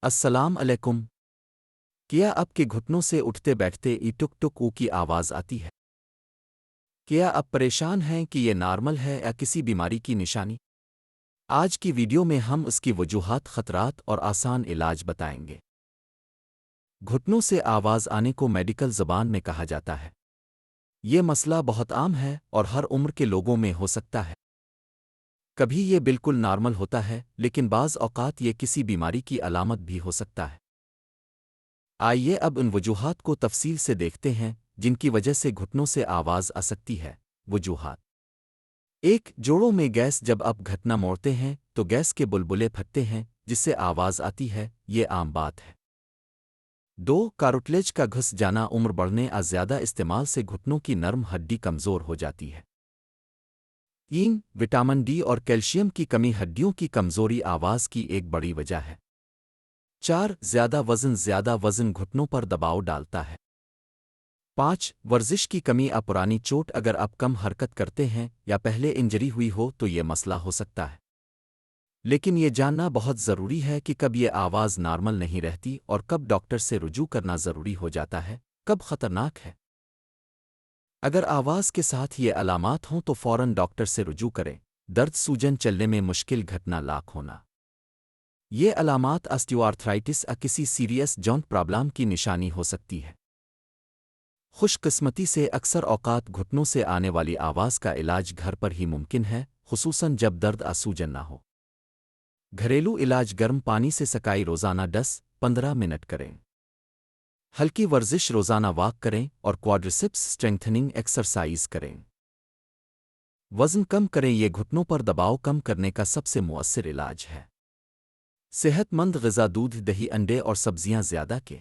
السلام علیکم۔ کیا آپ کے گھٹنوں سے اٹھتے بیٹھتے ای ٹک ٹک او کی آواز آتی ہے؟ کیا آپ پریشان ہیں کہ یہ نارمل ہے یا کسی بیماری کی نشانی؟ آج کی ویڈیو میں ہم اس کی وجوہات، خطرات اور آسان علاج بتائیں گے۔ گھٹنوں سے آواز آنے کو میڈیکل زبان میں کہا جاتا ہے۔ یہ مسئلہ بہت عام ہے اور ہر عمر کے لوگوں میں ہو سکتا ہے۔ کبھی یہ بالکل نارمل ہوتا ہے، لیکن بعض اوقات یہ کسی بیماری کی علامت بھی ہو سکتا ہے۔ آئیے اب ان وجوہات کو تفصیل سے دیکھتے ہیں جن کی وجہ سے گھٹنوں سے آواز آ سکتی ہے۔ وجوہات: ایک، جوڑوں میں گیس۔ جب آپ گھٹنا موڑتے ہیں تو گیس کے بلبلے پھٹتے ہیں جس سے آواز آتی ہے، یہ عام بات ہے۔ دو، کارٹلیج کا گھس جانا۔ عمر بڑھنے اور زیادہ استعمال سے گھٹنوں کی نرم ہڈی کمزور ہو جاتی ہے۔ تین، وٹامن ڈی اور کیلشیم کی کمی۔ ہڈیوں کی کمزوری آواز کی ایک بڑی وجہ ہے۔ چار، زیادہ وزن۔ زیادہ وزن گھٹنوں پر دباؤ ڈالتا ہے۔ پانچ، ورزش کی کمی۔ پرانی چوٹ۔ اگر آپ کم حرکت کرتے ہیں یا پہلے انجری ہوئی ہو تو یہ مسئلہ ہو سکتا ہے۔ لیکن یہ جاننا بہت ضروری ہے کہ کب یہ آواز نارمل نہیں رہتی اور کب ڈاکٹر سے رجوع کرنا ضروری ہو جاتا ہے، کب خطرناک ہے۔ اگر آواز کے ساتھ یہ علامات ہوں تو فوراً ڈاکٹر سے رجوع کریں۔ درد، سوجن، چلنے میں مشکل، گھٹنا لاک ہونا۔ یہ علامات آسٹیوآرتھرائٹس یا کسی سیریس جوائنٹ پرابلم کی نشانی ہو سکتی ہے۔ خوش قسمتی سے اکثر اوقات گھٹنوں سے آنے والی آواز کا علاج گھر پر ہی ممکن ہے، خصوصاً جب درد یا سوجن نہ ہو۔ گھریلو علاج: گرم پانی سے سکائی، روزانہ 10-15 منٹ کریں۔ ہلکی ورزش: روزانہ واک کریں اور کوادریسپس اسٹرینتھننگ ایکسرسائز کریں۔ وزن کم کریں، یہ گھٹنوں پر دباؤ کم کرنے کا سب سے مؤثر علاج ہے۔ صحت مند غذا: دودھ، دہی، انڈے اور سبزیاں زیادہ کے